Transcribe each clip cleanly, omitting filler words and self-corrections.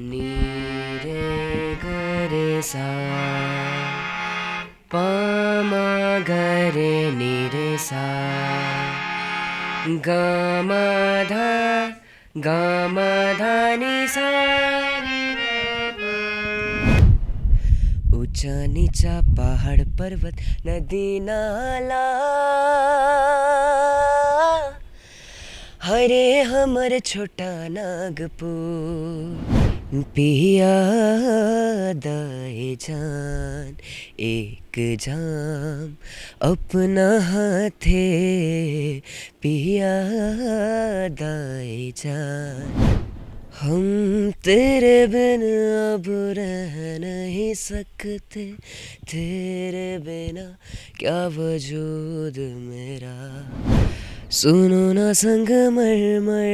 नी रे ग रे सा प म ग रे नी रे सा ग म ध नि सा रे ग म। ऊंचा नीचा पहाड़ पर्वत नदी नाला हरे हमर छोटा नागपुर पिया दाए जान एक जाम अपना हाथे पिया दाए जान। हम तेरे बिन अब रह नहीं सकते, तेरे बिना क्या वजूद मेरा। सुनो ना संगमरमर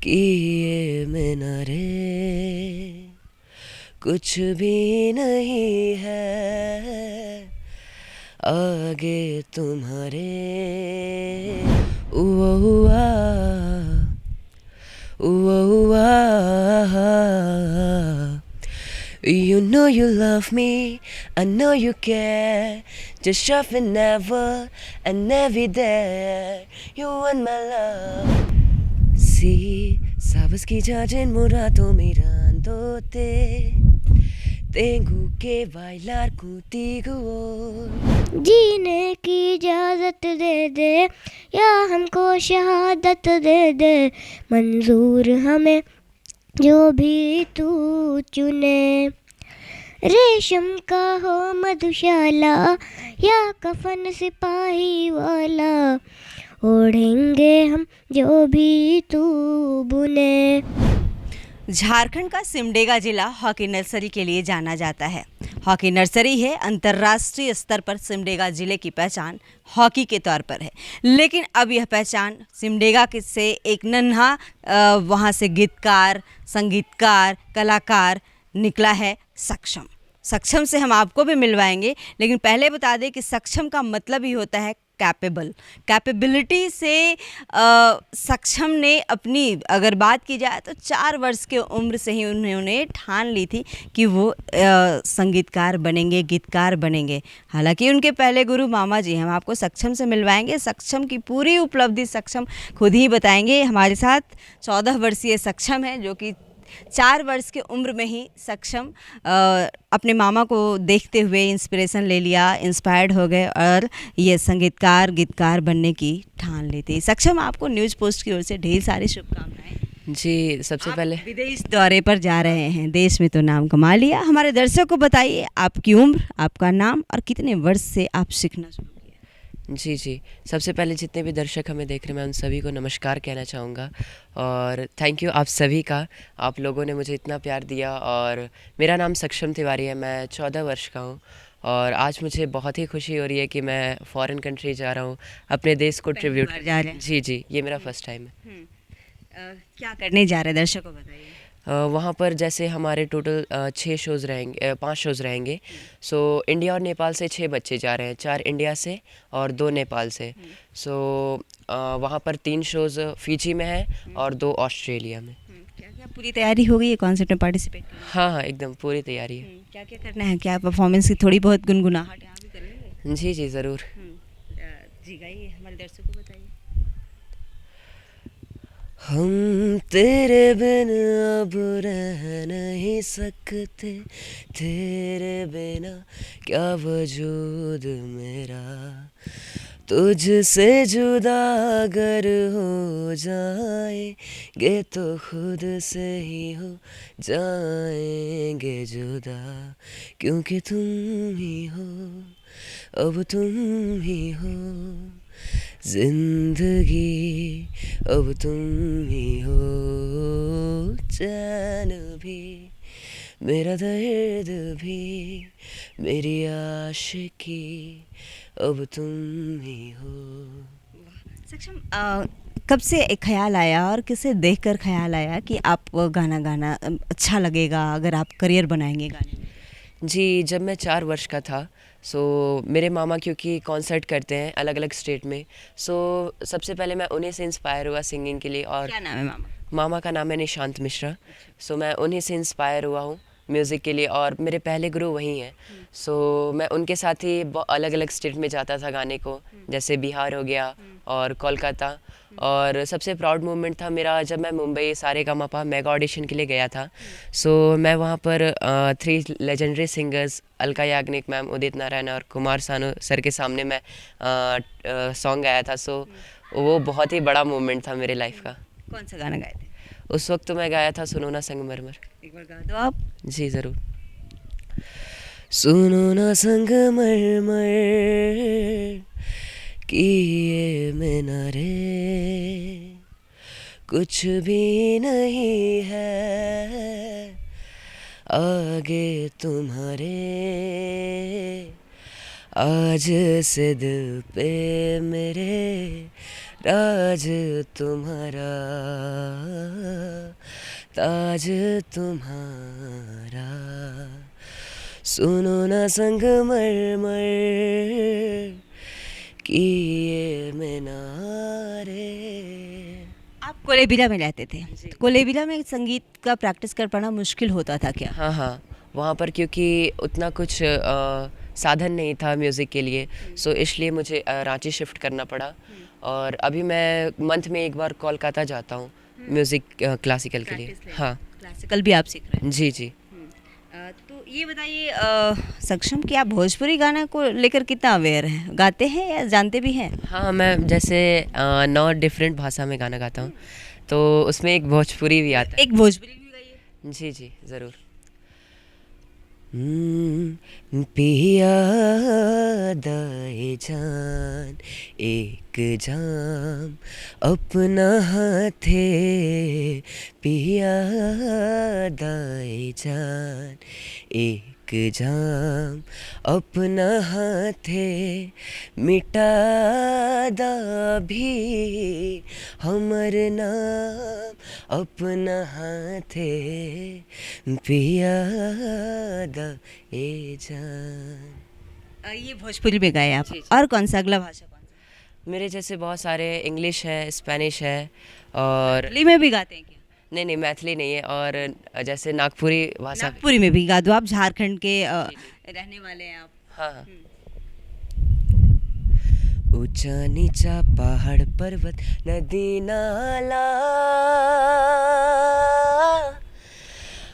की ये मीनारे कुछ भी नहीं है आगे तुम्हारे। उआ You know you love me, I know you care. Just shove it never and every day. You want my love. See, sabes ki jajin murato mirándote. Tengo que bailar contigo. जीने की इजाज़त दे दे या हमको शहादत दे दे, मंजूर हमें जो भी तू चुने। रेशम का हो मधुशाला या कफन सिपाही वाला, ओढ़ेंगे हम जो भी तू बुने। झारखंड का सिमडेगा जिला हॉकी नर्सरी के लिए जाना जाता है। हॉकी नर्सरी है, अंतर्राष्ट्रीय स्तर पर सिमडेगा जिले की पहचान हॉकी के तौर पर है। लेकिन अब यह पहचान सिमडेगा से एक नन्हा वहाँ से गीतकार, संगीतकार, कलाकार निकला है सक्षम। सक्षम से हम आपको भी मिलवाएंगे, लेकिन पहले बता दें कि सक्षम का मतलब ही होता है कैपेबल। कैपेबिलिटी से सक्षम ने अपनी अगर बात की जाए तो 4 वर्ष के उम्र से ही उन्होंने ठान ली थी कि वो संगीतकार बनेंगे, गीतकार बनेंगे। हालांकि उनके पहले गुरु मामा जी, हम आपको सक्षम से मिलवाएंगे। सक्षम की पूरी उपलब्धि सक्षम खुद ही बताएंगे। हमारे साथ 14 वर्षीय सक्षम है, जो कि 4 वर्ष की उम्र में ही सक्षम अपने मामा को देखते हुए इंस्पिरेशन ले लिया, इंस्पायर्ड हो गए और ये संगीतकार, गीतकार बनने की ठान ली थी। सक्षम, आपको न्यूज़ पोस्ट की ओर से ढेर सारी शुभकामनाएं। जी, सबसे पहले विदेश दौरे पर जा रहे हैं, देश में तो नाम कमा लिया। हमारे दर्शकों को बताइए आपकी उम्र, आपका नाम और कितने वर्ष से आप सीखना शुरू किया। जी, सबसे पहले जितने भी दर्शक हमें देख रहे हैं, मैं उन सभी को नमस्कार कहना चाहूँगा और थैंक यू आप सभी का। आप लोगों ने मुझे इतना प्यार दिया। और मेरा नाम सक्षम तिवारी है, मैं 14 वर्ष का हूँ और आज मुझे बहुत ही खुशी हो रही है कि मैं फॉरेन कंट्री जा रहा हूँ अपने देश को ट्रिब्यूट। जी, ये मेरा फर्स्ट टाइम है। क्या करने जा रहे हैं, दर्शकों को बताइए। वहाँ पर जैसे हमारे टोटल 6 शोज़ रहेंगे, 5 शोज़ रहेंगे। सो इंडिया और नेपाल से 6 बच्चे जा रहे हैं, 4 इंडिया से और 2 नेपाल से। सो वहाँ पर 3 शोज़ फीजी में है और 2 ऑस्ट्रेलिया में। क्या पूरी तैयारी हो गई है कॉन्सर्ट में पार्टिसिपेट करने की? हाँ, एकदम पूरी तैयारी है। क्या करना है, क्या परफॉर्मेंस की थोड़ी बहुत गुनगुनाहट यहाँ भी करेंगे? जी, ज़रूर। जी गाइए, हमारे दर्शकों को बताइए। हम तेरे बिन अब रह नहीं सकते, तेरे बिना क्या वजूद मेरा। तुझसे जुदा अगर हो जाएंगे तो खुद से ही हो जाएंगे जुदा, क्योंकि तुम ही हो, अब तुम ही हो जिंदगी, अब तुम ही हो चैन भी, मेरा दर्द भी, मेरी आशिकी, अब तुम ही हो। सक्षम, कब से एक ख्याल आया और किसे देखकर ख्याल आया कि आप गाना गाना अच्छा लगेगा अगर आप करियर बनाएंगे गाने में? जी, जब मैं 4 वर्ष का था, सो मेरे मामा क्योंकि कॉन्सर्ट करते हैं अलग अलग स्टेट में, सो सबसे पहले मैं उन्हीं से इंस्पायर हुआ सिंगिंग के लिए। और क्या नाम है मामा? मामा का नाम है निशांत मिश्रा। सो मैं उन्हीं से इंस्पायर हुआ हूँ म्यूज़िक के लिए, और मेरे पहले गुरु वही हैं। सो मैं उनके साथ ही अलग अलग स्टेट में जाता था गाने को, जैसे बिहार हो गया और कोलकाता। और सबसे प्राउड मोमेंट था मेरा जब मैं मुंबई सारेगामापा मेगा ऑडिशन के लिए गया था। सो मैं वहाँ पर 3 legendary singers Alka Yagnik ma'am, Udit Narayan और कुमार सानू सर के सामने मैं सॉन्ग गाया था। सो वो बहुत ही बड़ा मोमेंट था मेरे लाइफ का। कौन सा गाना गाए थे? उस वक्त तो मैं गाया था सुनो ना संगमरमर। एक बार गा दो आप। जी ज़रूर। सुनो ना संगमरमर कि ये मीनारे कुछ भी नहीं है आगे तुम्हारे, आज से दिल पे मेरे राज तुम्हारा, ताज तुम्हारा। सुनो ना संगमरमर कि ये मीनारे। आप कोलेबिला में रहते थे, तो कोलेबिला में संगीत का प्रैक्टिस कर पाना मुश्किल होता था क्या? हाँ हाँ, वहाँ पर क्योंकि उतना कुछ साधन नहीं था म्यूज़िक के लिए, सो इसलिए मुझे रांची शिफ्ट करना पड़ा। और अभी मैं मंथ में एक बार कोलकाता जाता हूँ म्यूज़िक क्लासिकल के लिए। हाँ क्लासिकल भी आप सीख रहे जी जी। हैं। तो ये बताइए सक्षम, कि आप भोजपुरी गाना को लेकर कितना अवेयर हैं? गाते हैं या जानते भी हैं? हाँ, मैं जैसे 9 डिफरेंट भाषा में गाना गाता हूँ, तो उसमें एक भोजपुरी भी आता है। एक भोजपुरी भी गाइए। जी जी ज़रूर। पिया दाए जान एक जाम अपना हाथे, पिया दाए जान एक जाम अपना हाथे, मिटा दा भी हमर नाम अपना हाथे, पिया दा ए जान। ये भोजपुरी में गाए आप। जी, जी। और कौन सा, अगला भाषा कौन सा? मेरे जैसे बहुत सारे इंग्लिश है, स्पेनिश है, और दिल्ली में भी गाते हैं क्या? नहीं मैथिली नहीं है, और जैसे नागपुरी भाषा। नागपुरी में भी गा दो। आप झारखंड के रहने वाले हैं आप। हाँ हाँ। ऊंचा नीचा पहाड़ पर्वत नदी नाला,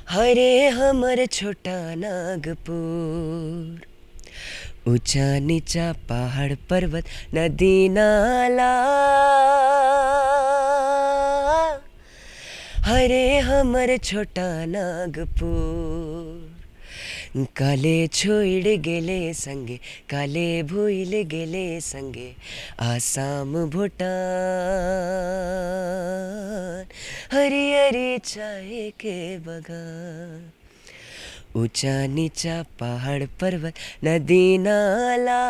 हरे हमर छोटा नागपुर। ऊंचा नीचा पहाड़ पर्वत नदी नाला, हरे हमर छोटा नागपुर। काले छोड़ गेले संगे, काले भूल गेले संगे, आसाम भूटान, हरी हरी चाय के बगान। ऊंचा नीचा पहाड़ पर्वत नदी नाला,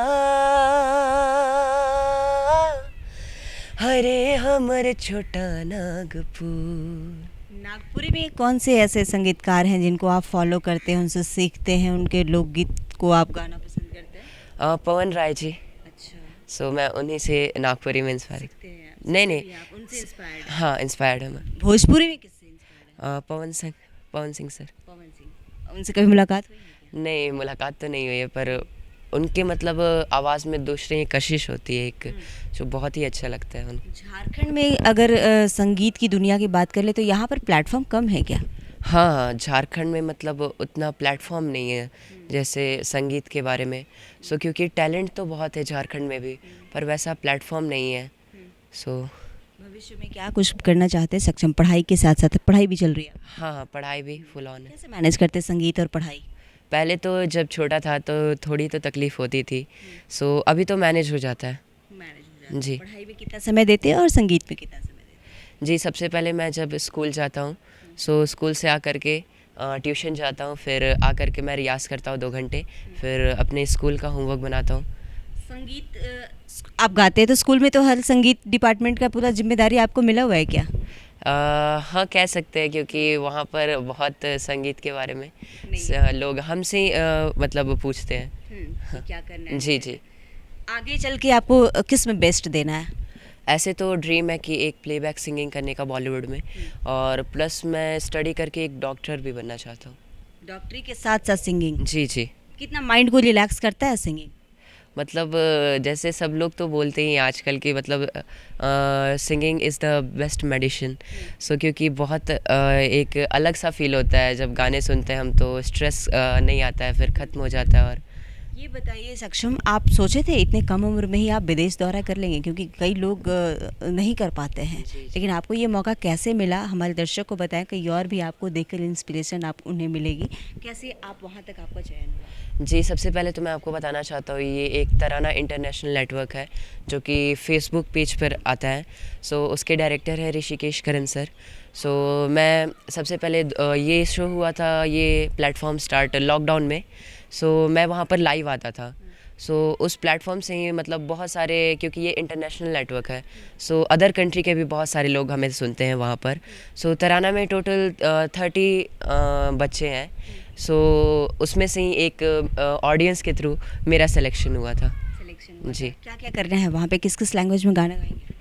हरे हमर छोटा नागपुर। नागपुरी में कौन से ऐसे संगीतकार हैं जिनको आप फॉलो करते हैं, उनसे सीखते हैं, उनके लोकगीत को आप गाना पसंद करते हैं? पवन राय जी। अच्छा, सो मैं उन्हीं से नागपुरी में इंस्पायर। सीखते हैं आप? नहीं आप उनसे इंस्पायर्ड हैं? हाँ इंस्पायर्ड है मैं। भोजपुरी में किससे इंस्पायर्ड हैं? पवन सिंह सर। पवन सिंह। उनसे कभी मुलाकात हुई है क्या? नहीं मुलाकात तो नहीं हुई है, पर उनके मतलब आवाज़ में दूसरी एक कशिश होती है एक, जो बहुत ही अच्छा लगता है उनको। झारखंड में अगर संगीत की दुनिया की बात कर ले तो यहाँ पर प्लेटफॉर्म कम है क्या? हाँ झारखंड में मतलब उतना प्लेटफॉर्म नहीं है जैसे संगीत के बारे में। सो क्योंकि टैलेंट तो बहुत है झारखंड में भी, पर वैसा प्लेटफॉर्म नहीं है। सो भविष्य में क्या कुछ करना चाहते हैं सक्षम? पढ़ाई के साथ साथ पढ़ाई भी चल रही है, हाँ पढ़ाई भी फुल ऑन है। कैसे मैनेज करते हैं संगीत और पढ़ाई? पहले तो जब छोटा था तो थोड़ी तो तकलीफ़ होती थी, सो अभी तो मैनेज हो जाता है। मैनेज हो जाता है। जी। पढ़ाई में कितना समय देते हैं और संगीत में कितना समय देते हैं? जी सबसे पहले मैं जब स्कूल जाता हूँ, सो स्कूल से आकर के ट्यूशन जाता हूँ, फिर आकर के मैं रियाज़ करता हूँ 2 घंटे, फिर अपने स्कूल का होमवर्क बनाता हूँ। संगीत आप गाते हैं तो स्कूल में तो हर संगीत डिपार्टमेंट का पूरा जिम्मेदारी आपको मिला हुआ है क्या? हाँ कह सकते हैं, क्योंकि वहाँ पर बहुत संगीत के बारे में लोग हमसे मतलब पूछते हैं। कि क्या करना है? जी जी। आगे चल के आपको किस में बेस्ट देना है? ऐसे तो ड्रीम है कि एक प्लेबैक सिंगिंग करने का बॉलीवुड में, और प्लस मैं स्टडी करके एक डॉक्टर भी बनना चाहता हूँ। डॉक्टरी के साथ साथ सिंगिंग, जी जी। कितना माइंड को रिलैक्स करता है सिंगिंग? मतलब जैसे सब लोग तो बोलते ही हैं आजकल कि मतलब singing is the best medicine. So क्योंकि बहुत एक अलग सा फील होता है जब गाने सुनते हैं हम, तो स्ट्रेस नहीं आता है, फिर ख़त्म हो जाता है। और ये बताइए सक्षम, आप सोचे थे इतने कम उम्र में ही आप विदेश दौरा कर लेंगे? क्योंकि कई लोग नहीं कर पाते हैं, लेकिन आपको ये मौका कैसे मिला? हमारे दर्शक को बताएं, कहीं और भी आपको देखकर इंस्पिरेशन आप उन्हें मिलेगी। कैसे आप वहाँ तक आपका चयन हुआ? जी, सबसे पहले तो मैं आपको बताना चाहता हूँ, ये एक तराना इंटरनेशनल नेटवर्क है जो कि फेसबुक पेज पर आता है। सो उसके डायरेक्टर है ऋषिकेश करन सर। सो मैं सबसे पहले ये शो हुआ था, ये प्लेटफॉर्म स्टार्ट लॉकडाउन में। सो मैं वहाँ पर लाइव आता था। सो उस प्लेटफॉर्म से ही मतलब बहुत सारे, क्योंकि ये इंटरनेशनल नेटवर्क है, सो अदर कंट्री के भी बहुत सारे लोग हमें सुनते हैं वहाँ पर। सो तराना में टोटल 30 बच्चे हैं। सो उसमें से ही एक ऑडियंस के थ्रू मेरा सिलेक्शन हुआ था। सिलेक्शन जी। क्या क्या करना है वहाँ पे? किस किस लैंग्वेज में गाना गाएंगे?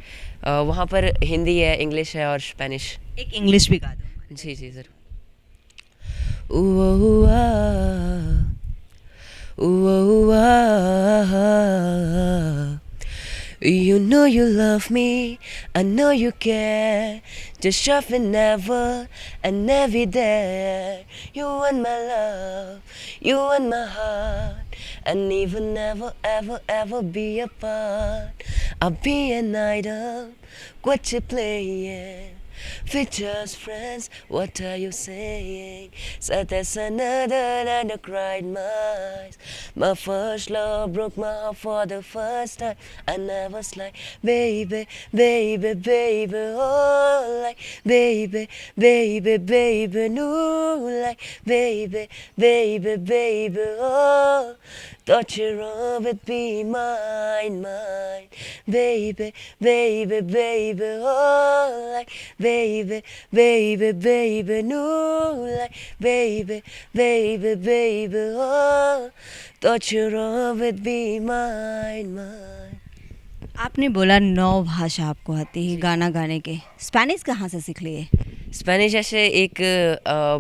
वहाँ पर हिंदी है, इंग्लिश है और स्पेनिश। एक इंग्लिश भी गा दो। जी जी ज़रूर। Ooh, ooh, ah. Ooh, ooh, ah. You know you love me, I know you care. Just shove it never and never there. You want my love, you want my heart, and even never, ever, ever be apart. I'll be an idol, what you playing? We're just friends, what are you saying? Said there's another and I cried my eyes. My first love broke my heart for the first time. I never was like, baby, baby, baby, oh, like, baby, baby, baby, no, like, baby, baby, baby, oh. Thought your love would be mine, mine, baby, baby, baby, oh, like, baby, baby, baby, no, like, baby, baby, baby, oh, thought your love would be mine, mine. आपने बोला 9 भाषा आपको आती है गाना गाने के, Spanish कहाँ से सीख लिए? स्पेनिश ऐसे एक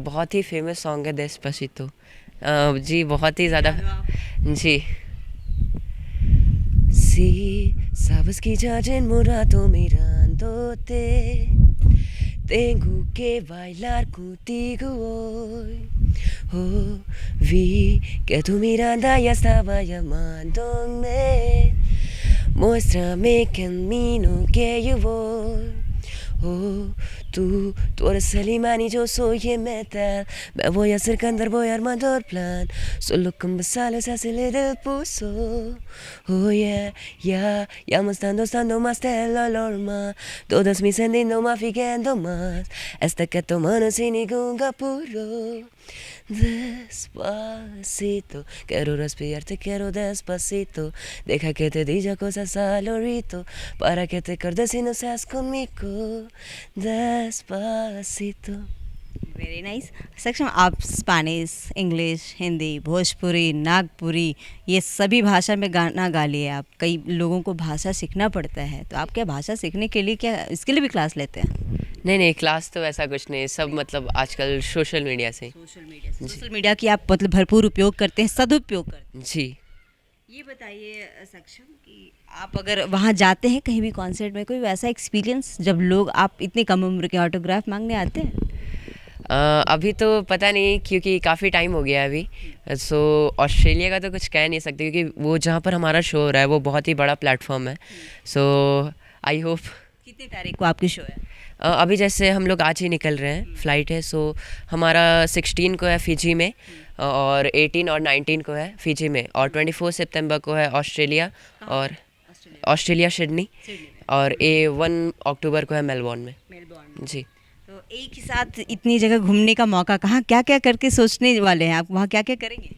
बहुत ही फेमस सॉन्ग है डेस्पासितो। जी बहुत ही ज़्यादा। जी। Si sabes que ya en un rato mirándote, tengo que bailar contigo hoy. Oh, vi que tu mirada ya estaba llamándome. Muéstrame camino que yo voy. Oh, tú eres el imán y yo soy el metal. Me voy a hacer cantar, voy armando el plan. Solo con besarles hacerle del pulso. Oh yeah, ya me estando más del olor más. Todas mis sentidos más fijando más. Hasta que tu mano sin ningún apuro. Despacito, quiero respirarte, quiero despacito. Deja que te diga cosas al oído, para que te acuerdes y no seas conmigo. Despacito. Very nice. सक्षम, आप Spanish, English, Hindi, Bhojpuri, Nagpuri, ये सभी भाषा में गाना गा लिए आप। कई लोगों को भाषा सीखना पड़ता है, तो आप क्या भाषा सीखने के लिए क्या इसके लिए भी क्लास लेते हैं? नहीं, क्लास तो ऐसा कुछ नहीं, सब मतलब आजकल सोशल मीडिया से। सोशल मीडिया की आप मतलब भरपूर उपयोग करते हैं, सदुपयोग करते हैं। जी। ये बताइए सक्षम कि आप अगर वहाँ जाते हैं कहीं भी कॉन्सर्ट में, कोई वैसा एक्सपीरियंस जब लोग आप इतनी कम उम्र के ऑटोग्राफ मांगने आते हैं? अभी तो पता नहीं, क्योंकि काफ़ी टाइम हो गया अभी। सो ऑस्ट्रेलिया का तो कुछ कह नहीं सकते, क्योंकि वो जहाँ पर हमारा शो हो रहा है वो बहुत ही बड़ा प्लेटफॉर्म है। सो आई होप। कितनी तारीख को आपकी शो है? अभी जैसे हम लोग आज ही निकल रहे हैं, फ़्लाइट है। सो हमारा 16 को है फ़िजी में, और 18 और 19 को है फ़िजी में, और 24 सितंबर को है ऑस्ट्रेलिया, और ऑस्ट्रेलिया सिडनी, और 1 अक्टूबर को है मेलबोर्न में। जी। तो एक ही साथ इतनी जगह घूमने का मौका, कहाँ क्या क्या करके सोचने वाले हैं आप? वहाँ क्या क्या करेंगे?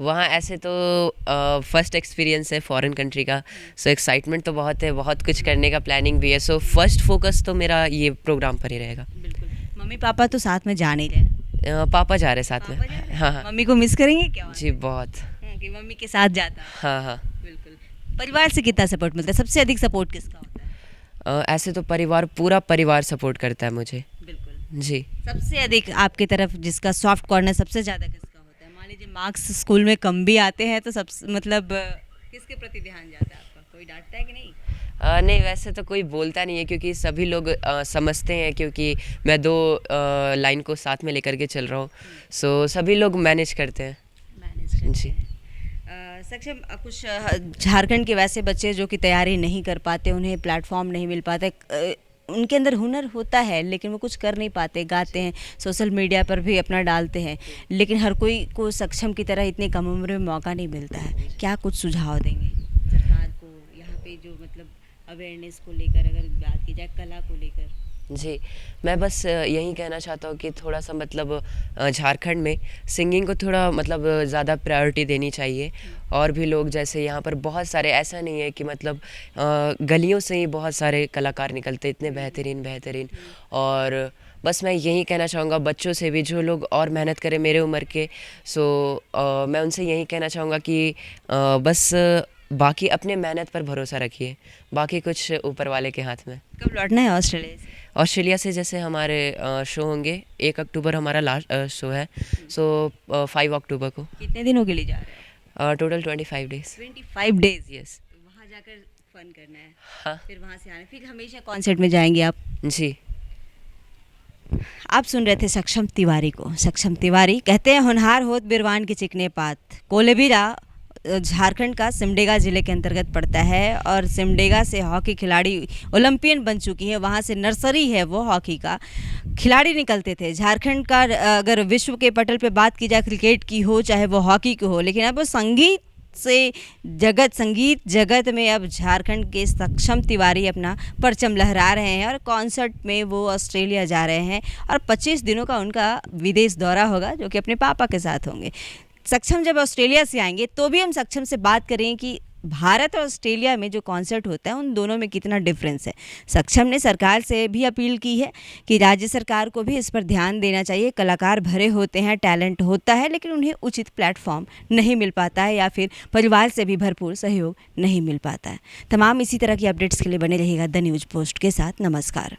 वहाँ ऐसे तो फर्स्ट एक्सपीरियंस है फॉरेन कंट्री का। सो एक्साइटमेंट तो बहुत है, बहुत कुछ करने का प्लानिंग भी है। सो फर्स्ट फोकस तो मेरा ये प्रोग्राम पर ही रहेगा। बिल्कुल। मम्मी पापा तो साथ में जा नहीं रहे? पापा जा रहे साथ में। हाँ। मम्मी को मिस करेंगे क्या? जी बहुत। कि मम्मी के साथ जाता? हाँ। बिल्कुल। परिवार से कितना सपोर्ट मिलता है? सबसे अधिक सपोर्ट किसका होता है? ऐसे तो पूरा परिवार सपोर्ट करता है मुझे। बिल्कुल। जी। सबसे अधिक आपकी तरफ जिसका सॉफ्ट कॉर्नर सबसे ज़्यादा किसका होता है? मान लीजिए मार्क्स स्कूल में कम भी आते हैं तो सब मतलब किसके प्रति ध्यान जाता है आपका? कोई डांटता है कि नहीं? नहीं, वैसे तो कोई बोलता नहीं है क्योंकि सभी लोग समझते हैं क्योंकि मैं 2 लाइन को साथ में लेकर के चल रहा हूँ। सो सभी लोग मैनेज करते हैं। मैनेज करते जी। हैं। सक्षम कुछ झारखंड के वैसे बच्चे जो कि तैयारी नहीं कर पाते, उन्हें प्लेटफॉर्म नहीं मिल पाते, उनके अंदर हुनर होता है लेकिन वो कुछ कर नहीं पाते, गाते हैं, सोशल मीडिया पर भी अपना डालते हैं, लेकिन हर कोई को सक्षम की तरह इतनी कम उम्र में मौका नहीं मिलता है। क्या कुछ सुझाव देंगे सरकार को यहाँ पे जो मतलब अवेयरनेस को लेकर, अगर बात की जाए कला को लेकर? जी, मैं बस यही कहना चाहता हूँ कि थोड़ा-सा मतलब झारखंड में सिंगिंग को थोड़ा मतलब ज़्यादा प्रायोरिटी देनी चाहिए। और भी लोग जैसे यहाँ पर बहुत सारे, ऐसा नहीं है कि मतलब गलियों से ही बहुत सारे कलाकार निकलते, इतने बेहतरीन। और बस मैं यही कहना चाहूँगा बच्चों से भी, जो लोग और मेहनत करें मेरे उम्र के, सो मैं उनसे यही कहना चाहूँगा कि बस बाकी अपने मेहनत पर भरोसा रखिए, बाकी कुछ ऊपर वाले के हाथ में। कब लौटना है ऑस्ट्रेलिया से? ऑस्ट्रेलिया से जैसे हमारे शो होंगे, 1 अक्टूबर हमारा लास्ट शो है, सो 5 अक्टूबर को। कितने दिनों के लिए जा रहे हैं? Total 25 days. 25 डेज। यस। वहाँ जाकर फन करना है, हाँ फिर वहाँ से आना, फिर हमेशा कॉन्सर्ट में जाएंगे आप? जी। आप सुन रहे थे सक्षम तिवारी को। सक्षम तिवारी कहते हैं होनहार होत बिरवान के चिकने पात। कोलेबिरा झारखंड का सिमडेगा ज़िले के अंतर्गत पड़ता है और सिमडेगा से हॉकी खिलाड़ी ओलंपियन बन चुकी है। वहाँ से नर्सरी है वो हॉकी का, खिलाड़ी निकलते थे। झारखंड का अगर विश्व के पटल पे बात की जाए, क्रिकेट की हो चाहे वो हॉकी की हो, लेकिन अब वो संगीत जगत में अब झारखंड के सक्षम तिवारी अपना परचम लहरा रहे हैं और कॉन्सर्ट में वो ऑस्ट्रेलिया जा रहे हैं और 25 दिनों का उनका विदेश दौरा होगा, जो कि अपने पापा के साथ होंगे। सक्षम जब ऑस्ट्रेलिया से आएंगे तो भी हम सक्षम से बात करें कि भारत और ऑस्ट्रेलिया में जो कॉन्सर्ट होता है उन दोनों में कितना डिफरेंस है। सक्षम ने सरकार से भी अपील की है कि राज्य सरकार को भी इस पर ध्यान देना चाहिए। कलाकार भरे होते हैं, टैलेंट होता है, लेकिन उन्हें उचित प्लेटफॉर्म नहीं मिल पाता है या फिर परिवार से भी भरपूर सहयोग नहीं मिल पाता है। तमाम इसी तरह की अपडेट्स के लिए बने रहिएगा द न्यूज़ पोस्ट के साथ। नमस्कार।